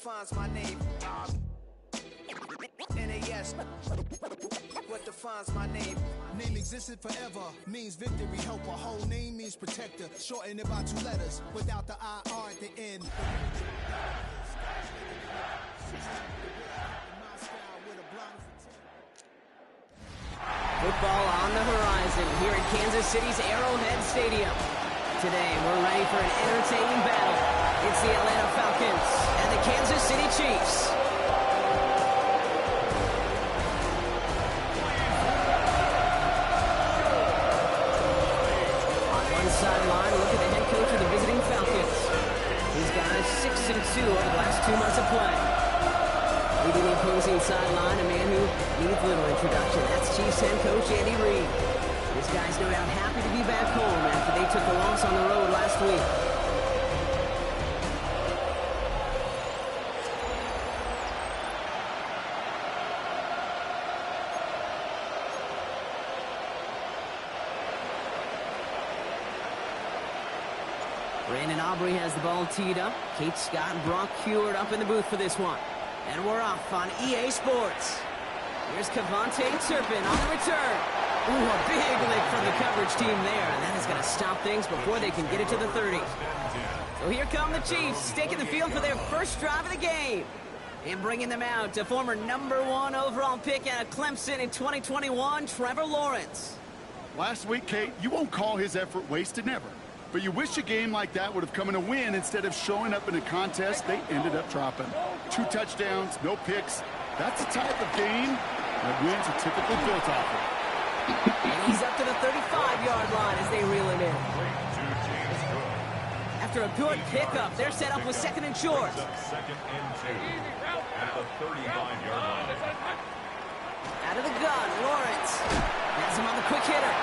defines my name? NAS. What defines my name? Name existed forever, means victory, hope. A whole name means protector. Shorten it by 2 letters, without the IR at the end. Football on the horizon here at Kansas City's Arrowhead Stadium. Today, we're ready for an entertaining battle. It's the Atlanta Falcons and the Kansas City Chiefs. On one sideline, look at the head coach of the visiting Falcons. These guys 6-2 over the last 2 months of play. Leading the opposing sideline, a man who needs little introduction. That's Chiefs head coach Andy Reid. This guy's no doubt happy to be back home after they took a loss on the road last week. Brandon Aubrey has the ball teed up. Kate Scott and Brock Heward up in the booth for this one. And we're off on EA Sports. Here's Cavante Turpin on the return. Ooh, a big lick from the coverage team there. And that is going to stop things before they can get it to the 30. So here come the Chiefs, taking the field for their first drive of the game. And bringing them out to former #1 overall pick out of Clemson in 2021, Trevor Lawrence. Last week, Kate, you won't call his effort wasted, never. But you wish a game like that would have come in a win instead of showing up in a contest they ended up dropping. 2 touchdowns, no picks. That's the type of game that wins are typically built off of. And he's up to the 35-yard line as they reel him in. After a good pickup, they're set up with 2nd and short. Second and 2 at the 35-yard line. Out of the gun, Lawrence. Has him on the quick hitter.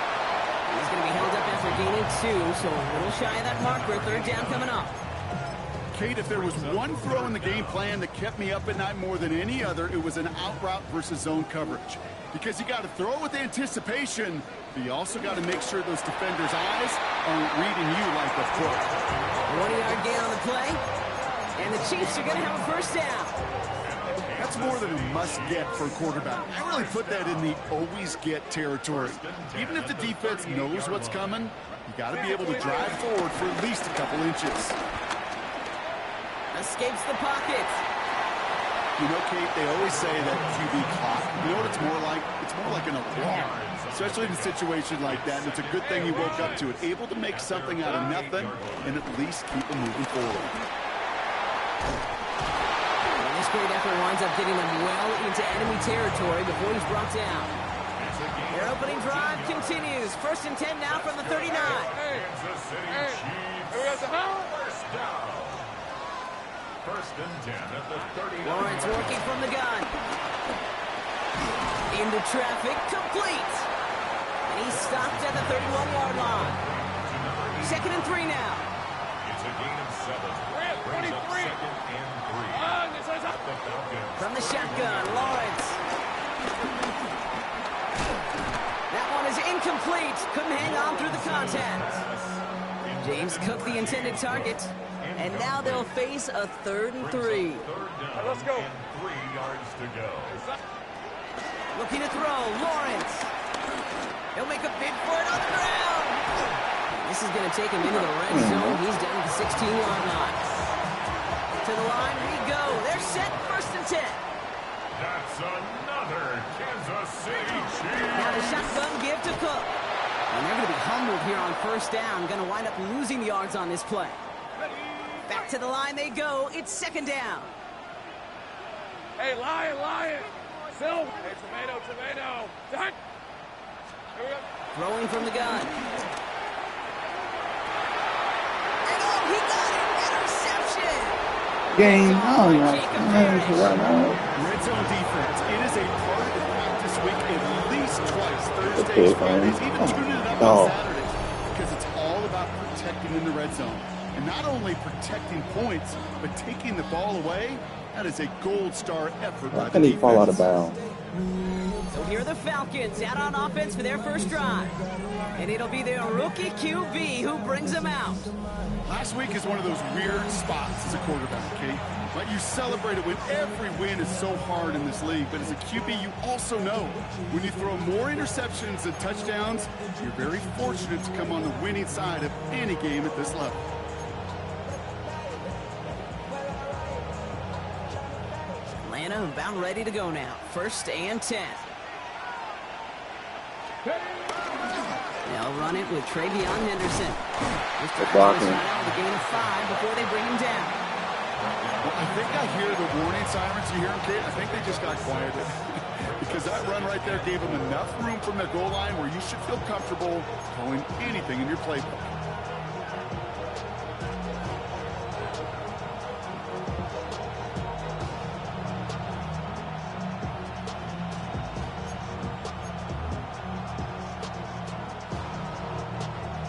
He's going to be held up after gaining 2, so a little shy of that marker. 3rd down coming up. Kate, if there was one throw in the game plan that kept me up at night more than any other, it was an out route versus zone coverage. Because you got to throw with anticipation, but you also got to make sure those defenders' eyes aren't reading you like a foot. 1-yard gain on the play, and the Chiefs are going to have a 1st down. That's more than a must-get for a quarterback. I really put that in the always-get territory. Even if the defense knows what's coming, you got to be able to drive forward for at least a couple inches. Escapes the pocket. You know, Kate, they always say that QB clock. You know what it's more like? It's more like an alarm, especially in a situation like that. And it's a good thing he woke up to it, able to make something out of nothing and at least keep him moving forward. This great effort winds up getting them well into enemy territory before he's brought down. Their opening drive continues. 1st and 10 now from the 39. Kansas City Chiefs. First down. 1st and 10 at the 39. Lawrence working from the gun. Into traffic, complete. And he's stopped at the 31-yard line. 2nd and 3 now. It's a gain of 7. Brings up 2nd and 3. At the Falcons. From the shotgun, Lawrence. That one is incomplete. Couldn't hang on through the contact. James Cook, the intended target. And now they'll face a 3rd and 3. Let's go. 3 yards to go. Looking to throw, Lawrence. He'll make a bid for it on the ground. This is going to take him into the red zone. He's down at the 16-yard line. To the line we go. They're set, 1st and 10. That's another Kansas City Chiefs. Now the shotgun give to Cook. And they're going to be humbled here on 1st down. Going to wind up losing yards on this play. Back to the line they go. It's 2nd down. Hey, lion. Silver. Hey, tomato. Duck. Here we go. Throwing from the gun. And oh, he got it. Interception. Game. Oh, yeah. Red zone defense. It is a part of the practice week at least twice. Thursdays, Fridays, even tuning it up on Saturdays. Because it's all about protecting in the red zone. And not only protecting points, but taking the ball away, that is a gold star effort by the How can he defense. fall out of bounds? So here are the Falcons out on offense for their first drive. And it'll be their rookie QB who brings them out. Last week is one of those weird spots as a quarterback, Kate. But you celebrate it when every win is so hard in this league. But as a QB, you also know when you throw more interceptions than touchdowns, you're very fortunate to come on the winning side of any game at this level. Atlanta about ready to go now. 1st and 10. They'll run it with Travion Henderson. This tries to out with a gain of 5 before they bring him down. Well, I think I hear the warning sirens. You hear them, Kate? I think they just got quieted. Because that run right there gave them enough room from their goal line where you should feel comfortable calling anything in your playbook.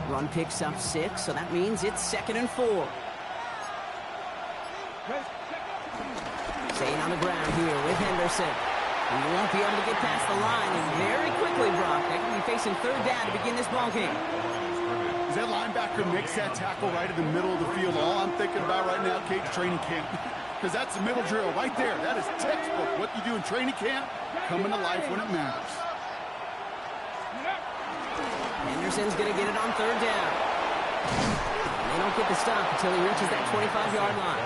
Run picks up 6, so that means it's 2nd and 4. Staying on the ground here with Henderson. He won't be able to get past the line, and very quickly, Brock, they can be facing 3rd down to begin this ballgame. As that linebacker makes that tackle right in the middle of the field, all I'm thinking about right now, Kate, training camp. Because that's the middle drill right there. That is textbook. What you do in training camp, coming to life when it matters. Henderson's going to get it on 3rd down. They don't get the stop until he reaches that 25-yard line.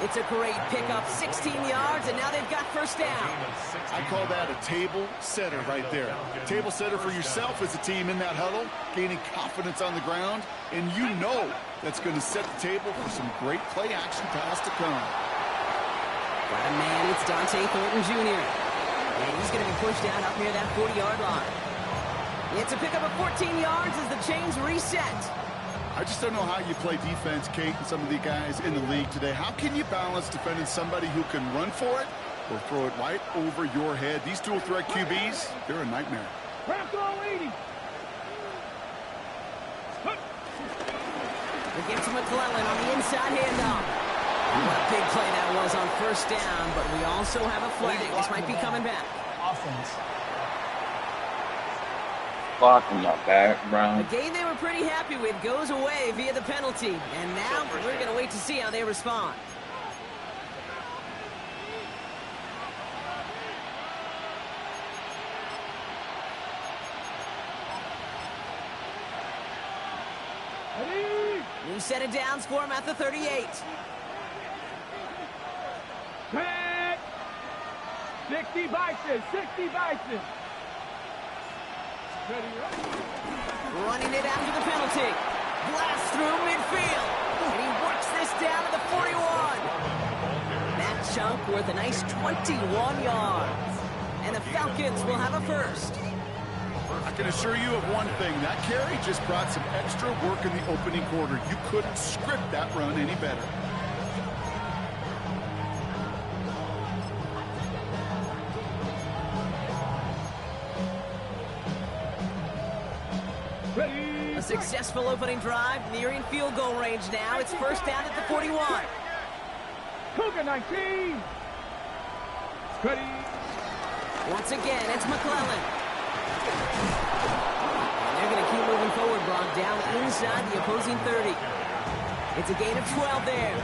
It's a great pickup, 16 yards, and now they've got 1st down. I call that a table setter right there. Table setter for yourself as a team in that huddle, gaining confidence on the ground, and you know that's going to set the table for some great play-action pass to come. Got a man, it's Dante Thornton Jr. And he's going to be pushed down up near that 40-yard line. It's a pickup of 14 yards as the chains reset. I just don't know how you play defense, Kate, and some of the guys in the league today. How can you balance defending somebody who can run for it or throw it right over your head? These dual threat QBs, they're a nightmare. They get to McClellan on the inside handoff. What a big play that was on 1st down, but we also have a flag. This might be coming back. Offense. Blocking my background. The game they were pretty happy with goes away via the penalty. And now we're going to wait to see how they respond. New set of downs for him at the 38. 60 Bison, 60 Bison. Running it after the penalty. Blast through midfield. And he works this down to the 41. That chunk worth a nice 21 yards. And the Falcons will have a 1st. I can assure you of one thing. That carry just brought some extra work in the opening quarter. You couldn't script that run any better. A successful opening drive, nearing field goal range now. It's 1st down at the 41. Cougar 19. Ready. Once again, it's McClellan. And they're going to keep moving forward, Brock, down inside the opposing 30. It's a gain of 12 there.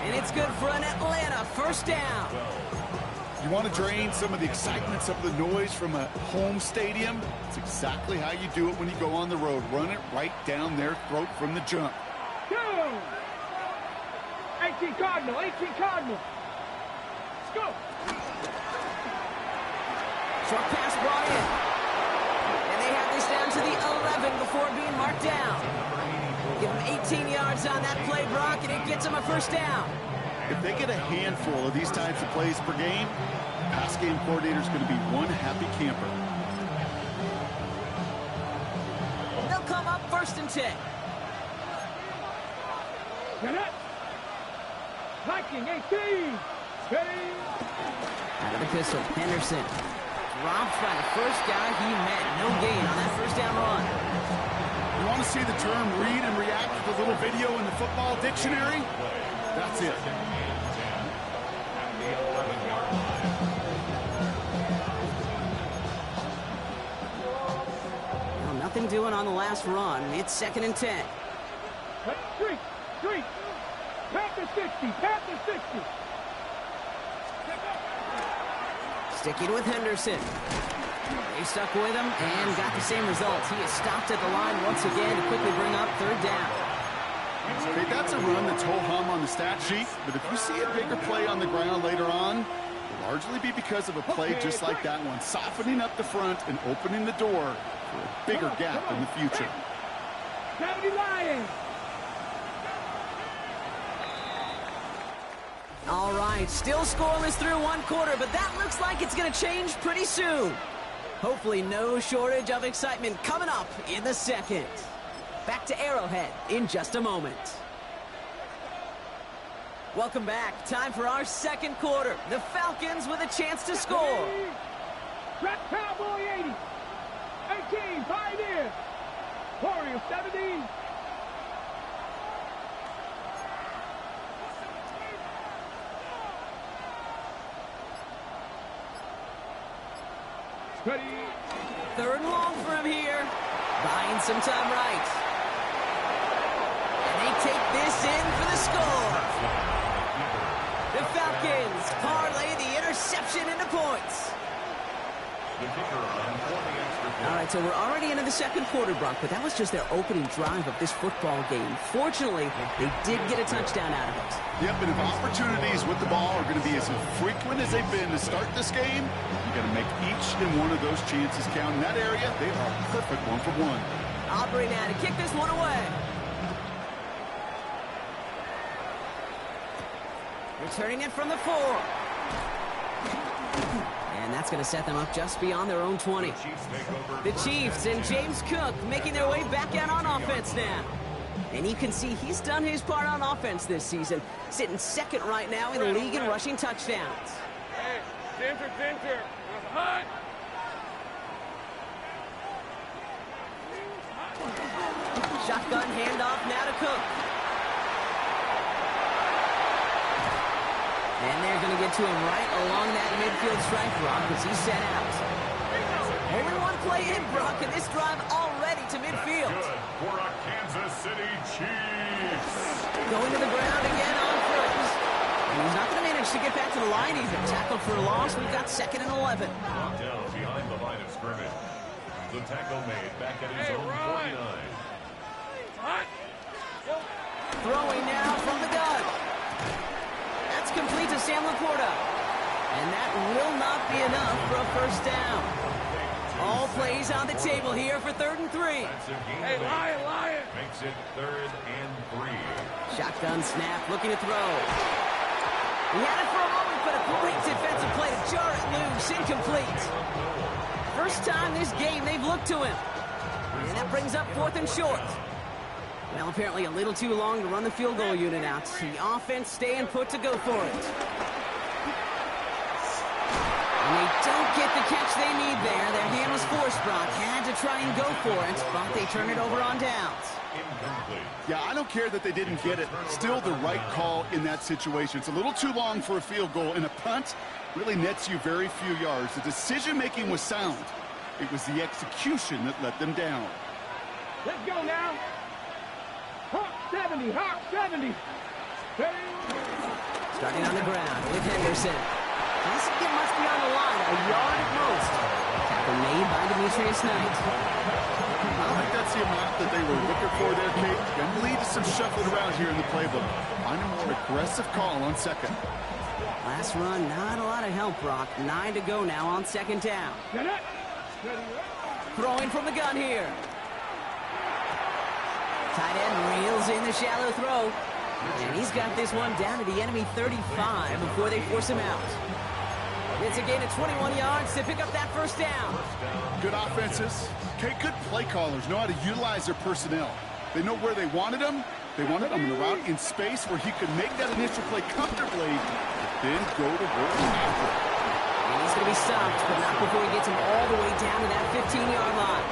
And it's good for an Atlanta 1st down. You want to drain some of the excitement, some of the noise from a home stadium? It's exactly how you do it when you go on the road. Run it right down their throat from the jump. 18 Cardinal, 18 Cardinal. Let's go. Short pass brought in. And they have this down to the 11 before being marked down. Give them 18 yards on that play, Brock, and it gets them a 1st down. If they get a handful of these types of plays per game, pass game coordinator is going to be one happy camper. They'll come up 1st and 10. Viking 18. Ready. Out of the pistol, Henderson. Dropped by the first guy he met. No gain on that 1st down run. You want to see the term read and react to the little video in the football dictionary? That's it. Well, nothing doing on the last run. It's 2nd and 10. Street. Pat the 60. Sticking with Henderson. They stuck with him and got the same result. He is stopped at the line once again to quickly bring up 3rd down. Okay, that's a run that's ho-hum on the stat sheet, but if you see a bigger play on the ground later on, it'll largely be because of a play just like that one, softening up the front and opening the door for a bigger gap in the future. 70 Lions. All right, still scoreless through 1 quarter, but that looks like it's going to change pretty soon. Hopefully no shortage of excitement coming up in the 2nd. Back to Arrowhead in just a moment. Welcome back. Time for our 2nd quarter. The Falcons with a chance to score. Red Cowboy 80. 18, Pioneer. Warrior 70. Ready. 3rd and long for him here. Buying some time right. And they take this in for the score. The Falcons parlay the interception into points. All right, so we're already into the 2nd quarter, Brock, but that was just their opening drive of this football game. Fortunately, they did get a touchdown out of it. Yep, and if opportunities with the ball are going to be as frequent as they've been to start this game, you got to make each and one of those chances count. In that area, they are perfect 1-for-1. Aubrey now to kick this one away. Returning it from the 4. And that's going to set them up just beyond their own 20. The Chiefs and James Cook making their way back out on offense now. And you can see he's done his part on offense this season, sitting 2nd right now in the league in rushing touchdowns. Hey, center. Hot. Shotgun handoff now to Cook. And they're going to get to him right along that midfield stripe, Brock, as he's set out. Only 1 play in, Brock, and this drive already to midfield. For a Kansas City Chiefs. Going to the ground again on first. And he's not going to manage to get back to the line either. Tackled for a loss. We've got 2nd and 11. Brought down behind the line of scrimmage. The tackle made back at his own 49. Throwing now from the gun. That's complete to Sam Laporta. And that will not be enough for a 1st down. All plays on the table here for 3rd and 3. Hey, Lion. Makes it 3rd and 3. Shotgun snap, looking to throw. He had it for a moment, but a great defensive play to jar it loose, incomplete. First time this game they've looked to him. And that brings up 4th and short. Well, apparently a little too long to run the field goal unit out. The offense staying put to go for it. And they don't get the catch they need there. Their hand was forced, Brock. Had to try and go for it, but they turn it over on downs. Yeah, I don't care that they didn't get it. Still the right call in that situation. It's a little too long for a field goal, and a punt really nets you very few yards. The decision-making was sound. It was the execution that let them down. Let's go now. Hawk 70. Starting on the ground with Henderson. Doesn't get much beyond the line, a yard at most. Tackle made by Demetrius Knight. I don't think that's the amount that they were looking for there, Kate. Gonna lead to some shuffling around here in the playbook. Find a more aggressive call on 2nd. Last run, not a lot of help, Brock. 9 to go now on 2nd down. Throwing from the gun here. Tight end reels in the shallow throw. And he's got this one down to the enemy 35 before they force him out. It's a gain of 21 yards to pick up that 1st down. Good offenses. Okay, good play callers know how to utilize their personnel. They know where they wanted them. They wanted him in the route in space where he could make that initial play comfortably, then go to work after it. And he's going to be stopped, but not before he gets him all the way down to that 15-yard line.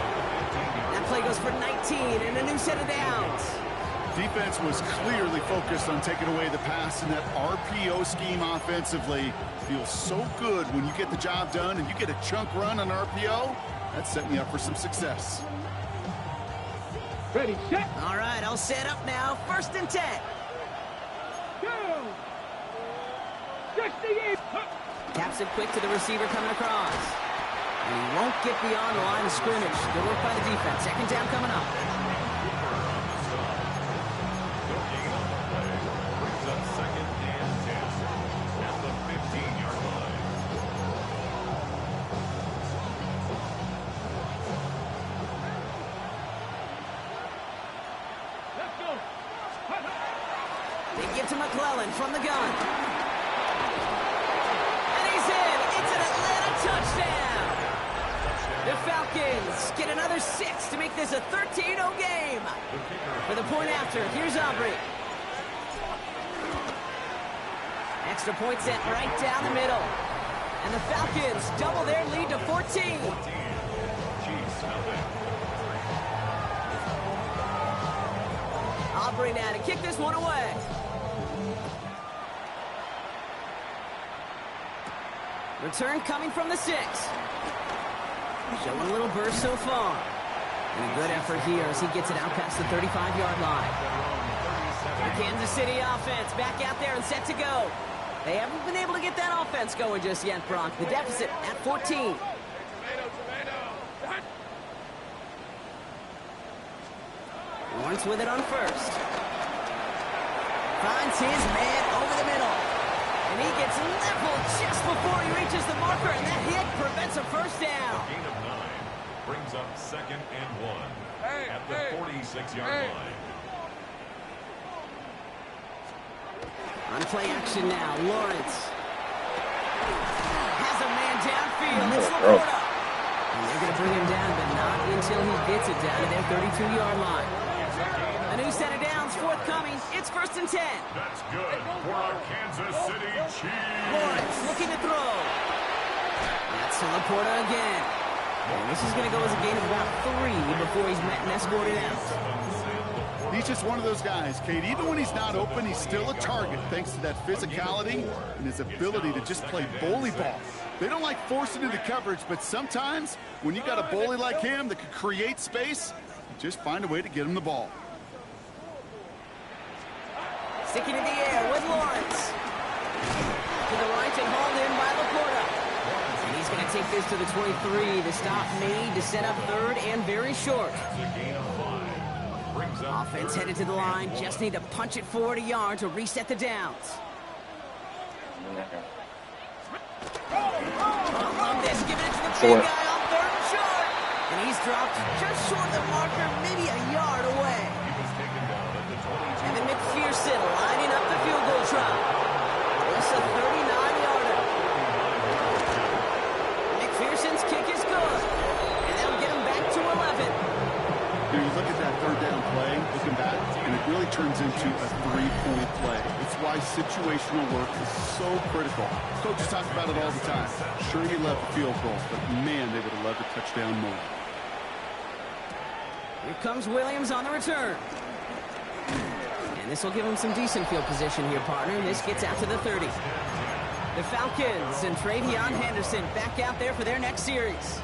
That play goes for 19 and a new set of downs. Defense was clearly focused on taking away the pass, and that RPO scheme offensively feels so good when you get the job done and you get a chunk run on RPO. That's setting you up for some success. Ready, set. All right, I'll set up now. 1st and 10. Go. 68. Taps it quick to the receiver coming across. And he won't get beyond the line of scrimmage. Good work by the defense. 2nd down coming up. Brings up 2nd and 10 at the 15-yard line. Let's go. They get to McClellan from the gun. And he's in. It's an Atlanta touchdown. The Falcons get another 6 to make this a 13-0 game. For the point after, here's Aubrey. Extra point set right down the middle. And the Falcons double their lead to 14. Chiefs nothing. Aubrey now to kick this one away. Return coming from the 6. Showing a little burst so far. And a good effort here as he gets it out past the 35-yard line. The Kansas City offense back out there and set to go. They haven't been able to get that offense going just yet, Brock. The deficit at 14. Lawrence with it on 1st. Finds his man over the middle. And he gets leveled just before he reaches the marker, and that hit prevents a 1st down. Gain of 9 brings up 2nd and 1 at the 46-yard line. On play action now, Lawrence has a man downfield. It's Laporta. And they're going to bring him down, but not until he gets it down to their 32-yard line. A new set of downs forthcoming. It's 1st and 10. That's good for our Kansas City Chiefs. Lawrence looking to throw. That's to Laporta again. And this is going to go as a gain of about 3 before he's met and escorted out. He's just one of those guys, Kate. Even when he's not open, he's still a target thanks to that physicality and his ability to just play bully ball. They don't like forcing into coverage, but sometimes when you got a bully like him that can create space, just find a way to get him the ball. Sticking in the air with Lawrence. To the right and hauled in by Laporta. And he's going to take this to the 23. The stop made to set up 3rd and very short. Offense headed to the line. Just need to punch it forward a yard to reset the downs. On this, giving it to the big guy on 3rd and short. And he's dropped just short of the marker, maybe a yard away. And then McPherson lining up the field goal try. It's a 39-yarder. McPherson's kick is good. And that'll get him back to 11. You look at that 3rd down play, looking back, and it really turns into a 3-point play. It's why situational work is so critical. Coaches talk about it all the time. Sure, you love the field goal, but man, they would have loved a touchdown more. Here comes Williams on the return. And this will give him some decent field position here, partner. This gets out to the 30. The Falcons and Travion Henderson back out there for their next series.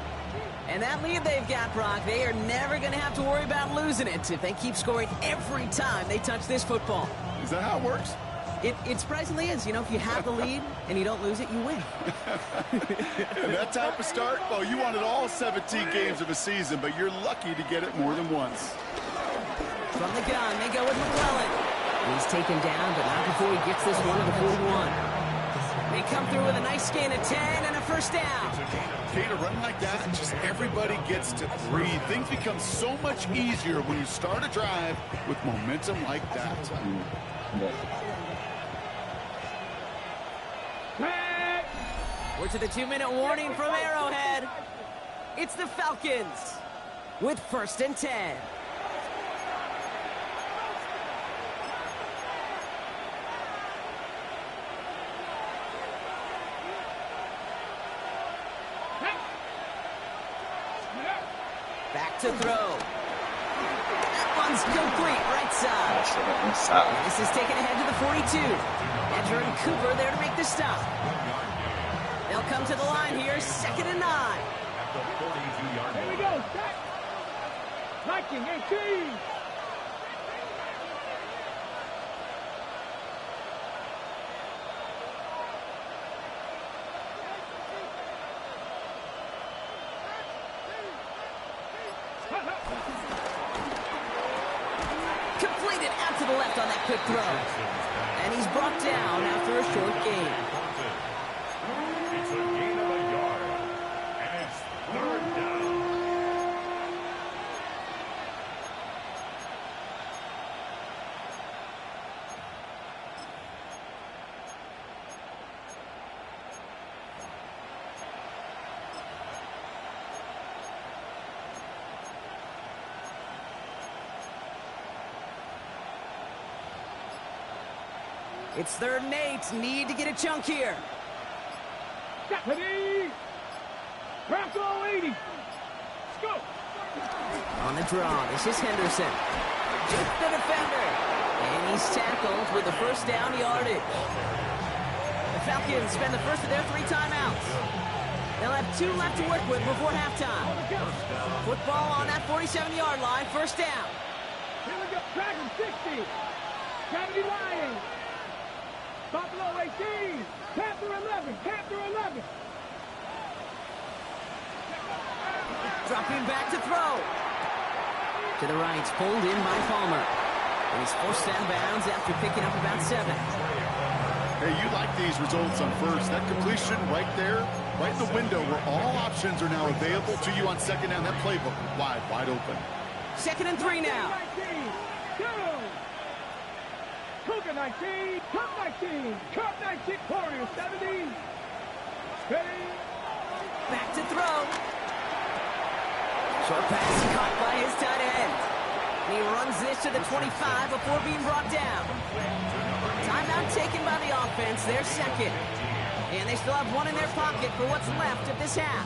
And that lead they've got, Brock, they are never going to have to worry about losing it if they keep scoring every time they touch this football. Is that how it works? It surprisingly is. You know, if you have the lead and you don't lose it, you win. And that type of start, well, you wanted all 17 games of a season, but you're lucky to get it more than once. From the gun, they go with McClellan. He's taken down, but not before he gets this one to the 41. They come through with a nice gain of 10 and a 1st down. Kate, a run like that, just everybody gets to breathe. Things become so much easier when you start a drive with momentum like that. We're to the 2-minute warning from Arrowhead. It's the Falcons with 1st and 10. Back to throw. One's complete, right side. And this is taken ahead to the 42. And Jordan Cooper there to make the stop. They'll come to the line here, 2nd and 9. At the 42-yard line. Here we go, set. Viking 18. Completed out to the left on that quick throw. And he's brought down after a short gain. It's a gain of a yard. And it's 3rd down. It's 3rd and 8. Need to get a chunk here. Ready. Bronco 80. Let's go. On the draw, this is Henderson. Just the defender. And he's tackled with the first down yardage. The Falcons spend the first of their 3 timeouts. They'll have 2 left to work with before halftime. Football on that 47-yard line, first down. Here we go. Dragon 60. Kennedy Lions. Buffalo 18. Panther 11. Panther 11. Dropping back to throw. To the right, pulled in by Palmer. And he's forced out of bounds after picking up about 7. Hey, you like these results on first. That completion right there, right in the window where all options are now available to you on 2nd down. That playbook wide open. 2nd and 3 now. 19. Go. Cougar 19. Cup 19. Cup 19. Warrior 70. Ready. Back to throw. Short pass caught by his tight end. And he runs this to the 25 before being brought down. Timeout taken by the offense. They're 2nd. And they still have 1 in their pocket for what's left of this half.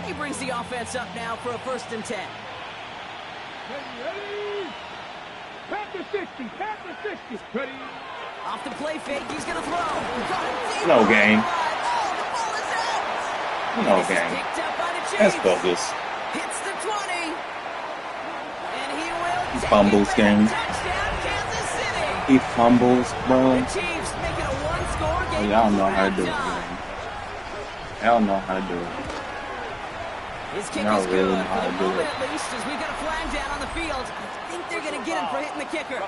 He brings the offense up now for a 1st and 10. Ready. Panther 60. Panther 60. Ready. Off the play fake, he's going to throw. Got it deep. No game. Oh, the ball is out. No This is game. picked up by the That's Chiefs. bogus. Hits the 20. And he will take Fumbles it back. game. Touchdown, Kansas City. He fumbles, bro. The Chiefs making a 1-score game. Y'all know how to do it, halftime. man. Y'all know how to do it. His kick Y'all is really good know how for to the do moment it. at least, as we've got a flag down on the field. I think they're going to get him for hitting the kicker.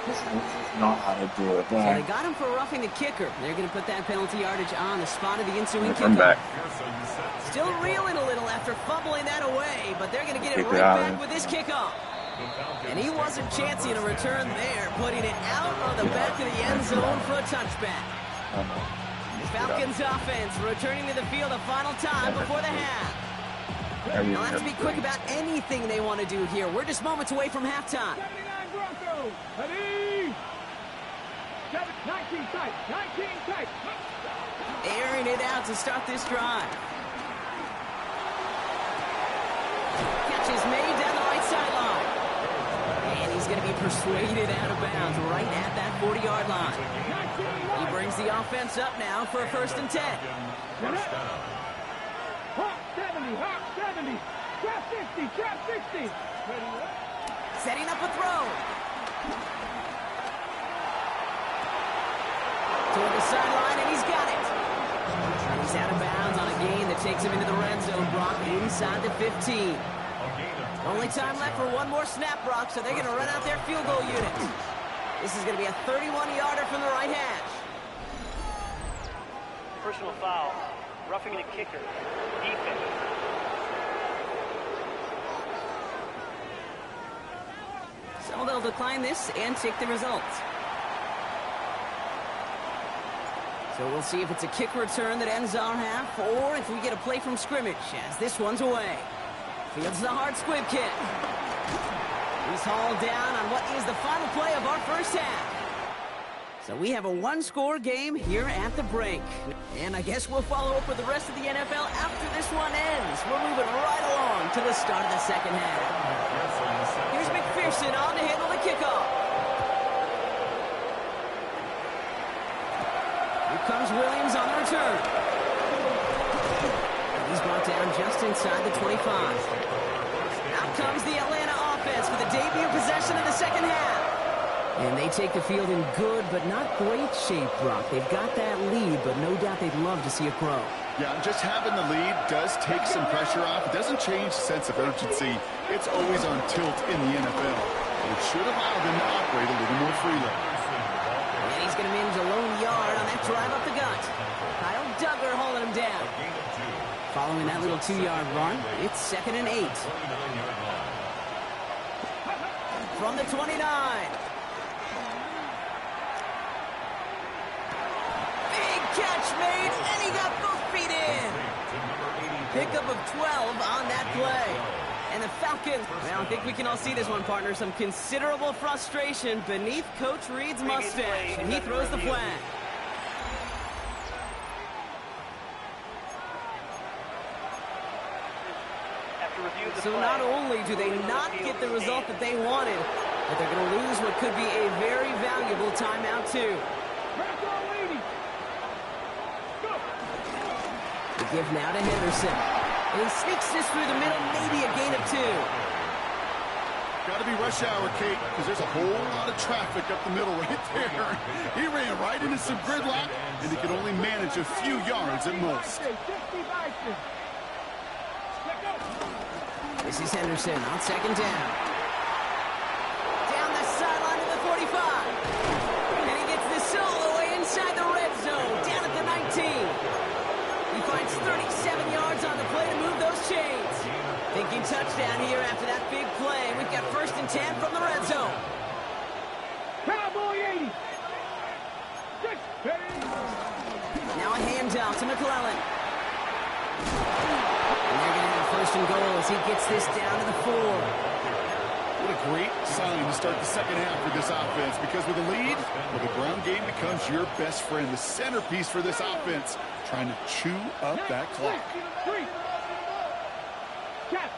This is not how to do it, So they man. got him for roughing the kicker. They're going to put that penalty yardage on the spot of the ensuing Come kickoff. back. Still reeling a little after fumbling that away, but they're going to get it Kick it right out. back with this kickoff. And he wasn't chancing a return there, putting it out on the back of the end zone for a touchback. The Falcons offense returning to the field a final time before the half. They'll have to be quick about anything they want to do here. We're just moments away from halftime. 79 Broncos. Ready. 19 tight. 19 tight. Airing it out to start this drive. Catch is made down the right sideline. And he's going to be persuaded out of bounds right at that 40-yard line. He brings the offense up now for a 1st and 10. Hawk 70. Hawk 70. Trap 60. Trap 60. Ready. Setting up a throw. Toward the sideline, and he's got it. And he's out of bounds on a gain that takes him into the red zone, Brock, inside the 15. Only time left for one more snap, Brock, so they're going to run out their field goal unit. This is going to be a 31-yarder from the right hash. Personal foul. Roughing the kicker. Defense. So they'll decline this and take the result. So we'll see if it's a kick return that ends our half, or if we get a play from scrimmage, as this one's away. Fields the hard squib kick. He's hauled down on what is the final play of our first half. So we have a one-score game here at the break. And I guess we'll follow up with the rest of the NFL after this one ends. We're moving right along to the start of the second half. Here's McPherson on to handle the kickoff. Here comes Williams on the return. He's brought down just inside the 25. Out comes the Atlanta offense for the debut possession of the second half. And they take the field in good but not great shape, Brock. They've got that lead, but no doubt they'd love to see it grow. Yeah, just having the lead does take some pressure off. It doesn't change the sense of urgency. It's always on tilt in the NFL. It should allow them to operate a little more freely. And he's going to manage a lone yard on that drive up the gut. Kyle Duggar holding him down. Following that little 2-yard run, it's 2nd and 8. From the 29. Catch made, and he got both feet in. Pickup of 12 on that play. And the Falcons, well, I think we can all see this one, partner. Some considerable frustration beneath Coach Reed's mustache, and he throws the flag. So not only do they not get the result that they wanted, but they're going to lose what could be a very valuable timeout, too. Give now to Henderson. And he sneaks this through the middle, maybe a gain of 2. Got to be rush hour, Kate, because there's a whole lot of traffic up the middle right there. He ran right into some gridlock, and he could only manage a few yards at most. This is Henderson on 2nd down. Down the sideline to the 45. And he gets this all the way inside the red zone, down at the 19. He finds 37 yards on the play to move those chains. Thinking touchdown here after that big play. We've got 1st and 10 from the red zone. Cowboy 80. Now a handout to McClellan. And they're going to have 1st and goal as he gets this down to the 4. What a great sign to start the second half for this offense, because with a lead, well, the ground game becomes your best friend, the centerpiece for this offense, trying to chew up that clock. Check.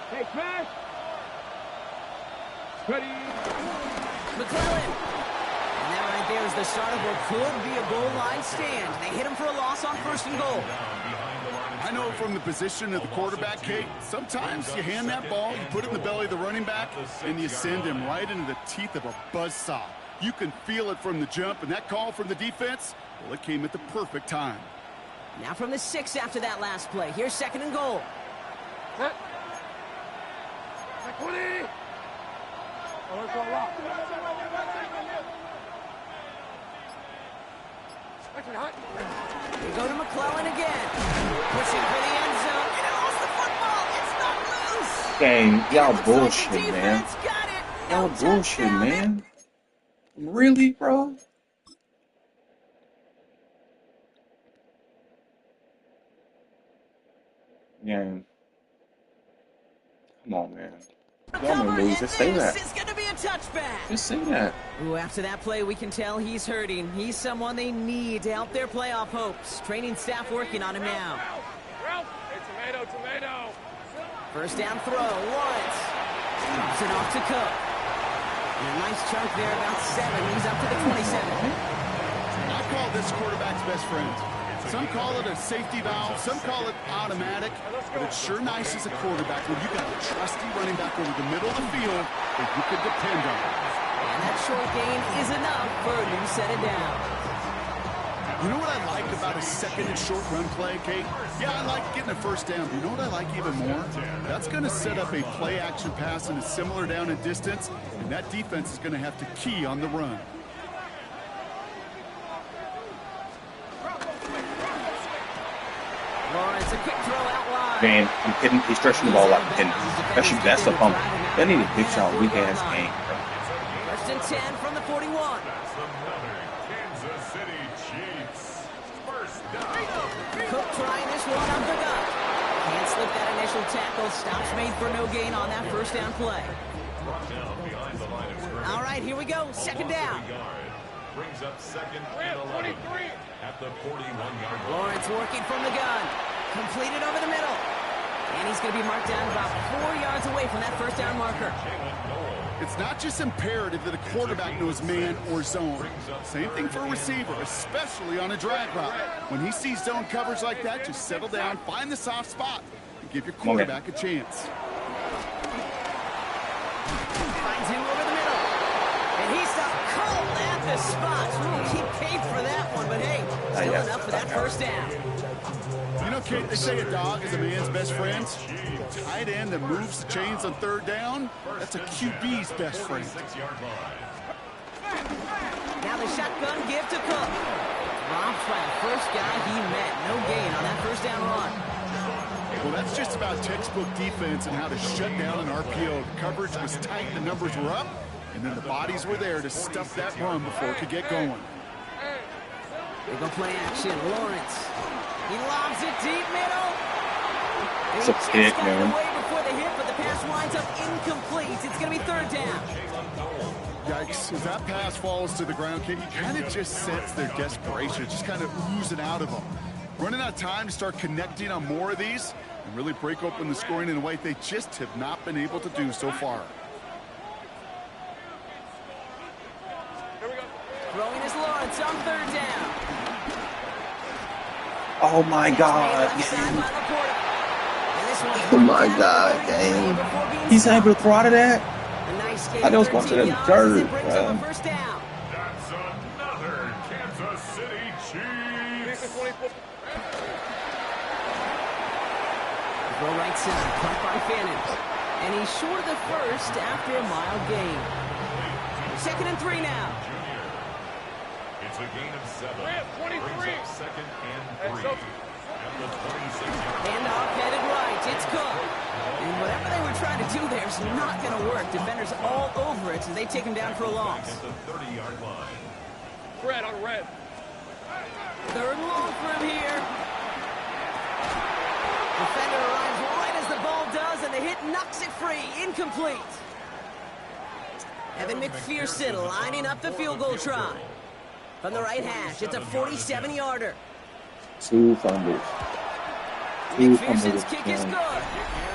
Hey, smash. Ready. McClellan. And that right there is the start of what could be a goal line stand. They hit him for a loss on 1st and goal. I know from the position of the quarterback, Kate, sometimes you hand that ball, you put it in the belly of the running back, and you send him right into the teeth of a buzzsaw. You can feel it from the jump, and that call from the defense, well, it came at the perfect time. Now from the 6 after that last play. Here's 2nd and goal. Set. 20. We go to McClellan again. Pushing for the end zone. And it lost the football. It's not loose. Dang, y'all bullshit, man. Y'all bullshit, man. Really, bro? Game. Come on, man. Y'all gonna lose. Just say that. It's going to be a touchback. Just say that. Ooh, after that play, we can tell he's hurting. He's someone they need to help their playoff hopes. Training staff working on him now. Hey, tomato. 1st down throw. Lawrence. Drops it off to Cook. And a nice chunk there, about 7. He's up to the 27. I call this quarterback's best friend. Some call it a safety valve, some call it automatic, but it's sure nice as a quarterback when you got a trusty running back over the middle of the field that you can depend on. And that short gain is enough for a new set of downs. You know what I like about a 2nd and short run play, Kate? Yeah, I like getting a 1st down, but you know what I like even more? That's going to set up a play-action pass in a similar down and distance, and that defense is going to have to key on the run. Lawrence, a quick throw out wide. Man, I'm kidding. He's stretching the ball out and especially that's a pump. They need a big shot, weak ass game. 1st and 10 from the 41. That's another Kansas City Chiefs. 1st down. Cook trying this one up the gut. Can't slip that initial tackle. Stops made for no gain on that 1st down play. All right, here we go. 2nd down. brings up second and 11 at the 41-yard line. Lawrence working from the gun. Completed over the middle. And he's going to be marked down about 4 yards away from that first down marker. It's not just imperative that a quarterback knows man or zone. Same thing for a receiver, especially on a drag route. When he sees zone coverage like that, just settle down, find the soft spot, and give your quarterback a chance. Finds him over the middle. And he's stopped cold at the spot. Ooh, he paid for that one, but hey, still enough for that first down. You know, Kate, they say a dog is a man's best friend. A tight end that moves the chains on third down, that's a QB's best friend. Now the shotgun give to Cook. Dropped by the first guy he met. No gain on that first down run. Well, that's just about textbook defense and how to shut down an RPO. The coverage was tight, the numbers were up, and then the bodies were there to stuff that run before it could get going. They go play action. Lawrence. He lobs it deep middle. It's a pick, man. Away before the hit, but the pass winds up incomplete. It's going to be third down. Yikes. As that pass falls to the ground, Kate, you kind of just sense their desperation. Just kind of oozing out of them. Running out of time to start connecting on more of these and really break open the scoring in a way they just have not been able to do so far. Throwing is Lawrence on third down. Oh my God, man. Oh my God, dang. He's able to throw out of that? I know it's going to the dirt, bro. That's another Kansas City Chiefs. Throw right side, caught by Fannin. And he's short of the first after a mile gain. 2nd and 3 now. It's a gain of 7. Brings up second and 3. At the 26-yard line. And off headed right. It's Cook. And whatever they were trying to do there is not going to work. Defenders all over it, so they take him down for a loss. At the 30-yard line. Red on red. 3rd and long for him here. Defender arrives right as the ball does, and the hit knocks it free. Incomplete. Evan McPherson lining up the field goal try. From the right hash, it's a 47-yarder. 2 fumbles. McPherson's kick is good.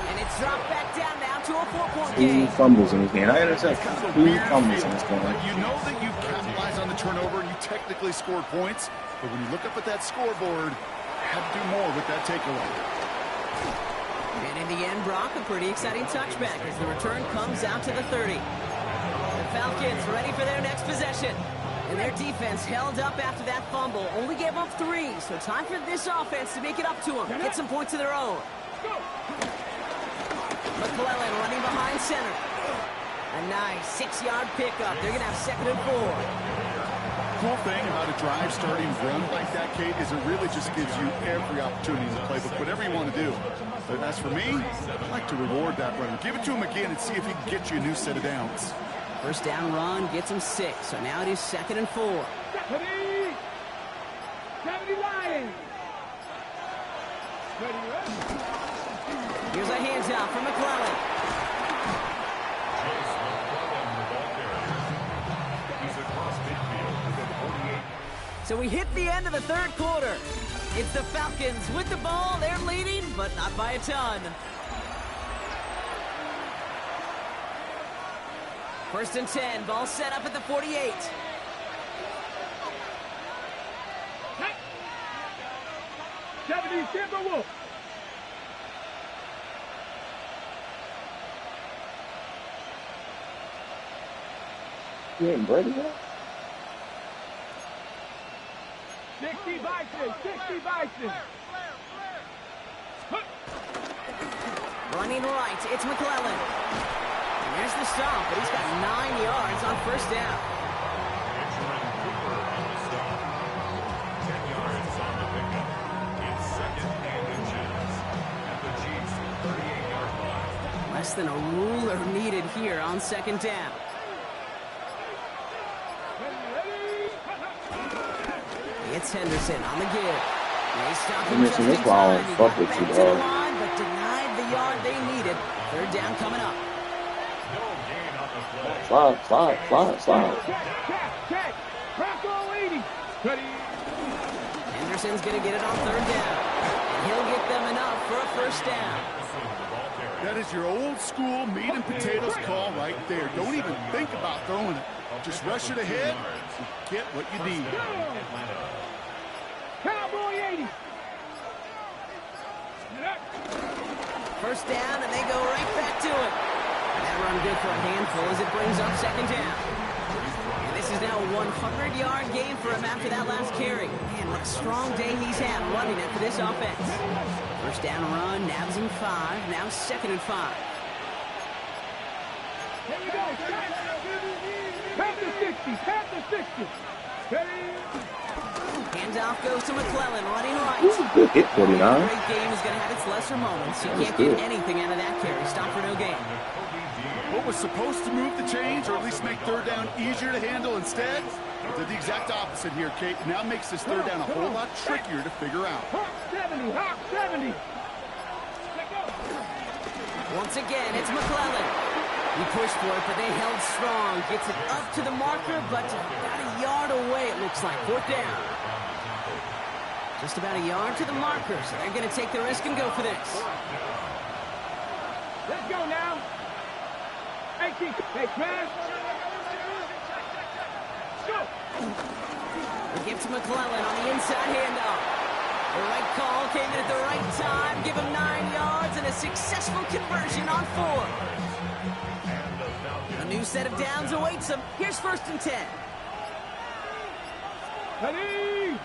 And it's dropped back down now to a 4-point game. 2 fumbles in this game. I intercept 2 fumbles in this game. You know that you capitalize on the turnover, you technically scored points, but when you look up at that scoreboard, you have to do more with that takeaway. And in the end, Brock, a pretty exciting touchback as the return comes out to the 30. The Falcons ready for their next possession. And their defense held up after that fumble. Only gave up 3, so time for this offense to make it up to them. Get some points of their own. McClellan running behind center. A nice 6-yard pickup. They're going to have 2nd and 4. Cool thing about a drive starting run like that, Kate, is it really just gives you every opportunity in the playbook, whatever you want to do. But as for me, I like to reward that run. Give it to him again and see if he can get you a new set of downs. First down run gets him 6, so now it is 2nd and 4. 70 Lions. Here's a handoff from McClellan. So we hit the end of the 3rd quarter. It's the Falcons with the ball. They're leading, but not by a ton. 1st and 10. Ball set up at the 48. Timberwolves. You ain't ready yet? 60 Bison. 60 Bison. Running right, it's McClellan. And there's the stop, but he's got 9 yards on first down. Cooper on the stop. 10 yards on the pickup. It's 2nd and inches at the Chiefs' 38-yard line. Less than a ruler needed here on 2nd down. It's Henderson on the give. They stop him just in time. He got back to the line, but denied the yard they needed. 3rd down coming up. No gain on the play. Slide. Check. Bronco 80. Ready. Henderson's going to get it on third down. And he'll get them enough for a first down. That is your old school meat and potatoes call right there. Don't even think about throwing it. Just rush it ahead and get what you need. Cowboy 80. First down, and they go right back to it. And that run good for a handful as it brings up second down. And this is now a 100-yard game for him after that last carry. Man, what a strong day he's had running it for this offense. First down run, nabs him 5. Now 2nd and 5. Here we go. Panther 60. Panther 60. Ready. Handoff goes to McClellan, running right. Good hit, 49. Great game is going to have its lesser moments. You can't get anything out of that carry. Stop for no gain. What was supposed to move the chains, or at least make third down easier to handle instead, did the exact opposite here, Kate. Now makes this third down a whole lot trickier to figure out. Hawk 70. Hawk 70. Once again, it's McClellan. He pushed for it, but they held strong. Gets it up to the marker, but about a yard away, it looks like. Fourth down. Just about a yard to the marker, so they're going to take the risk and go for this. Let's go now. 18. Hey, Travis. Go. They give to McClellan on the inside handoff. The right call came in at the right time. Give him 9 yards and a successful conversion on 4. A new set of downs awaits him. Here's 1st and 10. Ready.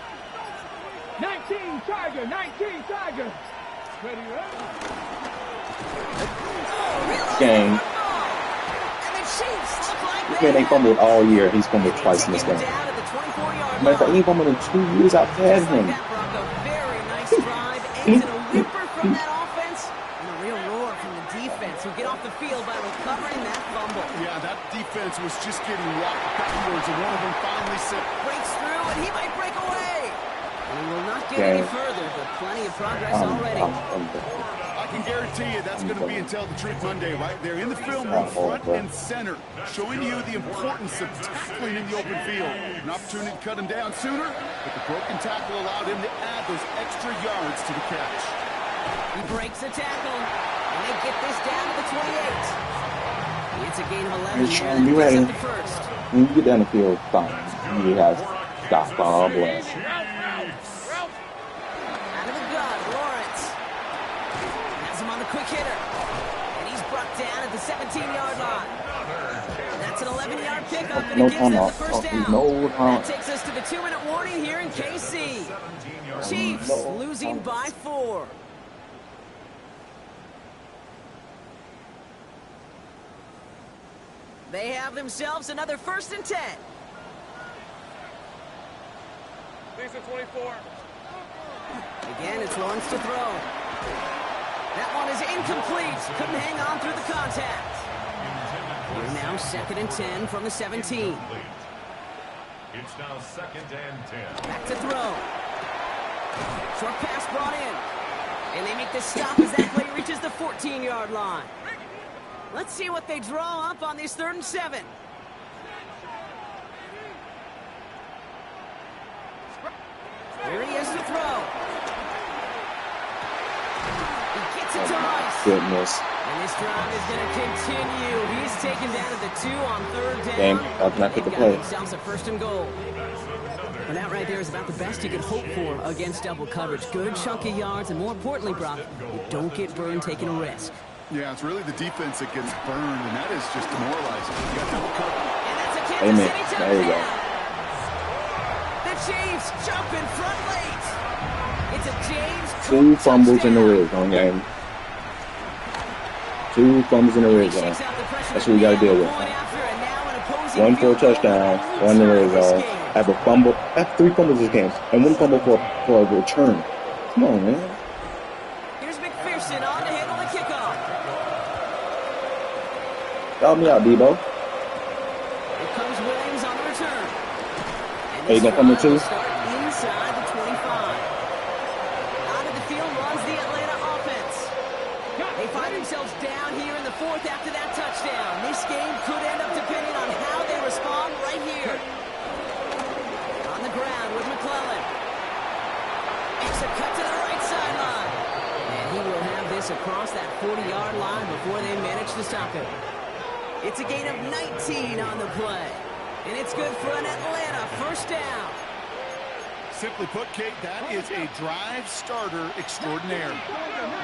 19 Tiger. 19 Tiger. Ready, Game. And the Chiefs look like This man ain't fumbled all year. He's fumbled twice in this game. down at the 24-yard Matter of fact, he ain't fumbled in 2 years I've had him. That Bronco, very nice drive. Ends in a whimper from that offense. And a real roar from the defense who get off the field by recovering that fumble. Yeah, that defense was just getting walked backwards, and one of them finally said, Breaks through, and he might break away. And he will not get any further, but plenty of progress already. I can guarantee you that's going to be in Tell the Truth Monday right there in the film room, front and center, showing you the importance of tackling in the open field. An opportunity to cut him down sooner, but the broken tackle allowed him to add those extra yards to the catch. He breaks the tackle, and they get this down to the 28. It's a gain of 11 here, and You picks ready? up the first. When you get down the field, fine. You have stop. God bless. Out of the gun, Lawrence. Has him on the quick hitter. And he's brought down at the 17-yard line. That's an 11-yard pickup, and No it gives them the timeout. first down. No That timeout. takes us to the 2-minute warning here in KC. Chiefs losing by 4. They have themselves another 1st and 10. Lisa 24. Again, it's Lawrence to throw. That one is incomplete. Couldn't hang on through the contact. We're now 2nd and 10 from the 17. It's now 2nd and 10. Back to throw. Short pass brought in. And they make the stop as that play reaches the 14-yard line. Let's see what they draw up on this 3rd and 7. Here he is to throw. He gets it to Rice. Goodness. And this drive is going to continue. He's taken down at the 2 on 3rd down. Game. That's not They've the got play. themselves a 1st and goal. And that right there is about the best you could hope for against double coverage. Good chunk of yards, and more importantly, Brock, you don't get burned taking a risk. Yeah, it's really the defense that gets burned, and that is just demoralizing. You got double cover. And that's a Kansas Amen. City There you go. touchdown. The Chiefs jump in front late. It's a James Cook 2 fumbles in the touchdown. red zone game. 2 fumbles in the red zone. That's what we got to deal with. 1 for a touchdown, 1 in the red zone. Have a fumble. Have 3 fumbles this game, and 1 fumble for a return. Come on, man. Here's McPherson on to handle the kickoff. Help me out, Debo. Here comes Williams on the return. And Hey, you this gonna come in drive too? will start inside the 25. Out of the field runs the Atlanta offense. They find themselves down here in the 4th after that touchdown. This game could end up depending on how they respond right here. ground with McClellan. Makes a cut to the right sideline. And he will have this across that 40-yard line before they manage to stop him. It's a gain of 19 on the play. And it's good for an Atlanta first down. Simply put, Kate, that is a drive starter extraordinaire.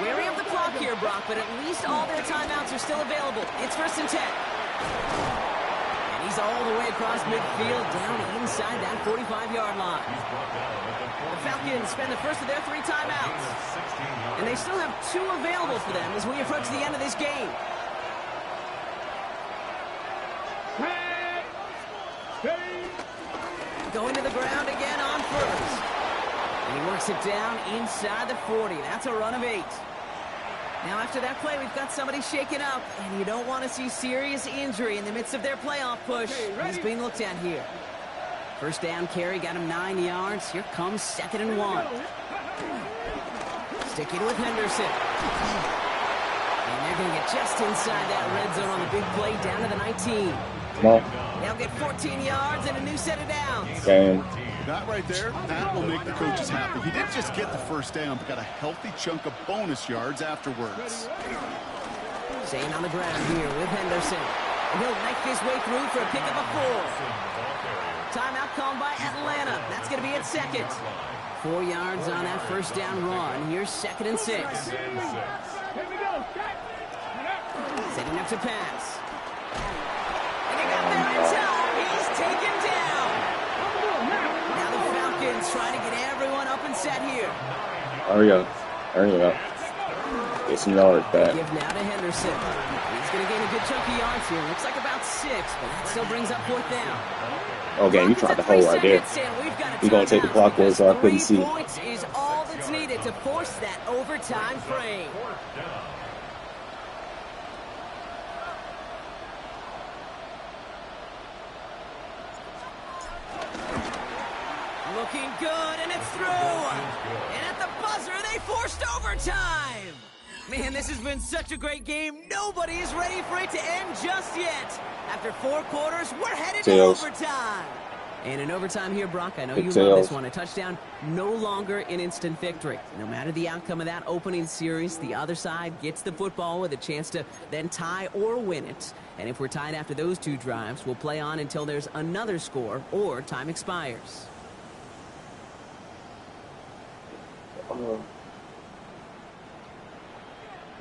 Wary of the clock here, Brock, but at least all their timeouts are still available. It's 1st and 10. And he's all the way across midfield, down inside that 45-yard line. The Falcons spend the first of their 3 timeouts. And they still have 2 available for them as we approach the end of this game. Going to the ground again on first. And he works it down inside the 40. That's a run of 8. Now after that play, we've got somebody shaken up, and you don't want to see serious injury in the midst of their playoff push. He's being looked at here. First down carry got him 9 yards. Here comes 2nd and 1. Sticking with Henderson. And they're going to get just inside that red zone on the big play down to the 19. They'll get 14 yards and a new set of downs. Damn. That right there, that will make the coaches happy. He didn't just get the first down, but got a healthy chunk of bonus yards afterwards. Staying on the ground here with Henderson. And he'll knife his way through for a pickup of 4. Timeout called by Atlanta. That's going to be at 2nd. 4 yards on that first down run. Here's 2nd and 6. Setting up to pass. And he got there in time. He's taken down. Now the Falcons trying to get everyone up and set here. Hurry up. Hurry up. Get some yards back. Give now to Henderson. He's going to gain a good chunk of yards here. Looks like about 6, but that still brings up 4th down. Okay, you tried the hole right there. He's going to take the clock away so I couldn't see. 3 points is all that's needed to force that overtime frame. Looking good, and it's through. And at the buzzer, they forced overtime. Man, this has been such a great game. Nobody is ready for it to end just yet. After 4 quarters, we're headed to overtime. And in overtime here, Brock, I know you love this one. A touchdown, no longer an instant victory. No matter the outcome of that opening series, the other side gets the football with a chance to then tie or win it. And if we're tied after those 2 drives, we'll play on until there's another score or time expires.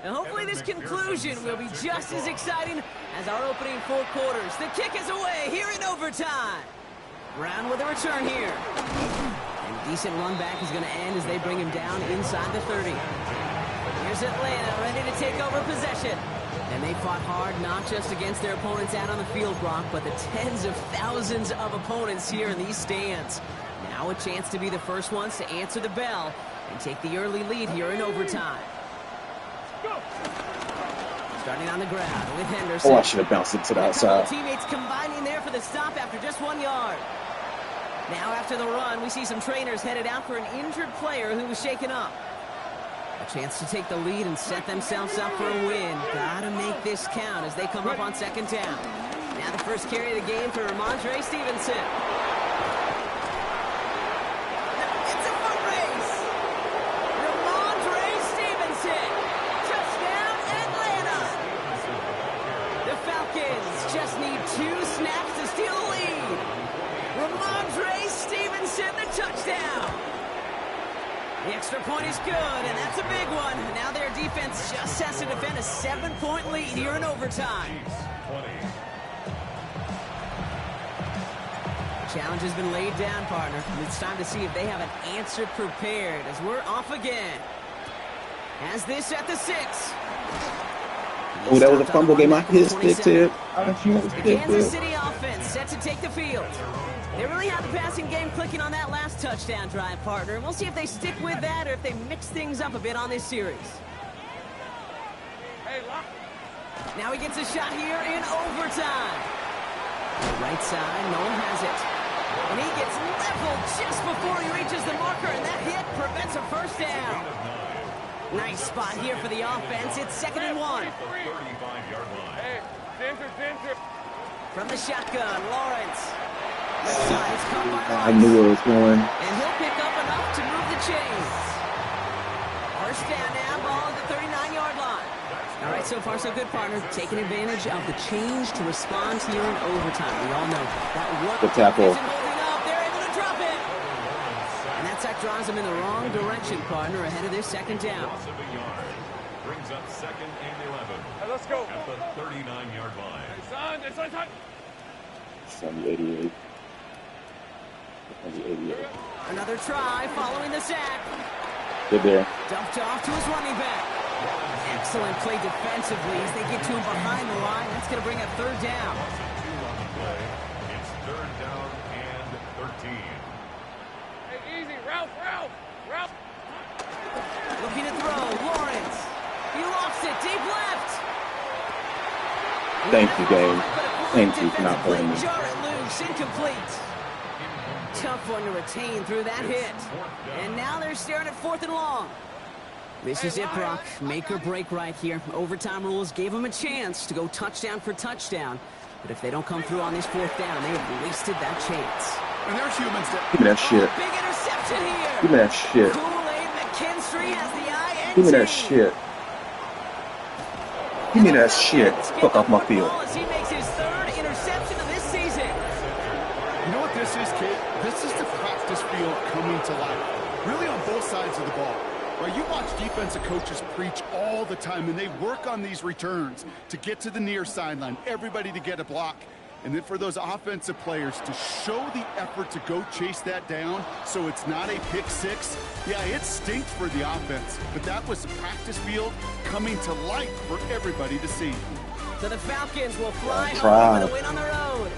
Now hopefully this conclusion will be just as exciting as our opening 4 quarters. The kick is away here in overtime. Brown with a return here. And decent run back is going to end as they bring him down inside the 30. Here's Atlanta ready to take over possession. And they fought hard not just against their opponents out on the field, Brock, but the tens of thousands of opponents here in these stands. Now a chance to be the first ones to answer the bell and take the early lead here in overtime. Starting on the ground with Henderson. Oh, I should have bounced it to the outside. Teammates combining there for the stop after just 1 yard. Now after the run, we see some trainers headed out for an injured player who was shaken up. A chance to take the lead and set themselves up for a win. Gotta make this count as they come up on 2nd down. Now the first carry of the game for Ramondre Stevenson. It's a foot race. Ramondre Stevenson. Touchdown, Atlanta. The Falcons just need 2 snaps to steal the lead. Ramondre Stevenson, the touchdown. The extra point is good, and that's a big one. Now their defense just has to defend a 7-point lead here in overtime. Challenge has been laid down, partner. And it's time to see if they have an answer prepared as we're off again. Has this at the 6. Oh, that was a fumble game. I hit stick tip. The Kansas City offense set to take the field. They really had the passing game clicking on that last touchdown drive, partner. And we'll see if they stick with that or if they mix things up a bit on this series. Now he gets a shot here in overtime. Right side, Noel has it. And he gets leveled just before he reaches the marker, and that hit prevents a first down. Nice spot here for the offense. It's 2nd and 1. Hey, center. From the shotgun, Lawrence. I knew where it was going. And he'll pick up enough to move the chains. First down now, ball at the 39-yard line. All right, so far so good, partner. Taking advantage of the change to respond here in overtime. We all know that one the tackle. isn't holding up. They're able to drop it. And that sack drives them in the wrong direction, partner, ahead of their second down. Brings up second and 11. Hey, let's go. At the 39-yard line. Son. It's on the 88. On the 88. Another try following the sack. Good there. Dumped off to his running back. Excellent play defensively as they get to him behind the line. That's going to bring up third down. It's third down and 13. Hey, easy. Ralph. Looking to throw. Lawrence. He lost it. Deep left. Thank you, game. Thank you for not playing me. Jarrett loose. Incomplete. Tough one to retain through that hit. And now they're staring at 4th and long. This is it, Brock. Make or break right here. Overtime rules gave them a chance to go touchdown for touchdown. But if they don't come through on this 4th down, they have wasted that chance. And there's humans that... Give me that shit. Big interception here. Give me that shit. Kool-Aid McKinstry has the INT. Give me that shit. Give me that shit. Fuck off my field. As he makes his 3rd interception of this season. You know what this is, kid? This is the practice field coming to life. Really on both sides of the ball. Right, you watch defensive coaches preach all the time, and they work on these returns to get to the near sideline, everybody to get a block. And then for those offensive players to show the effort to go chase that down so it's not a pick six. Yeah, it stinks for the offense, but that was the practice field coming to life for everybody to see. So the Falcons will fly home with a win on the road.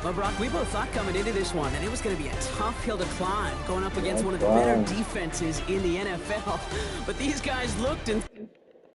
Well, Brock, we both thought coming into this one that it was going to be a tough hill to climb, going up against one of the better defenses in the NFL. But these guys looked and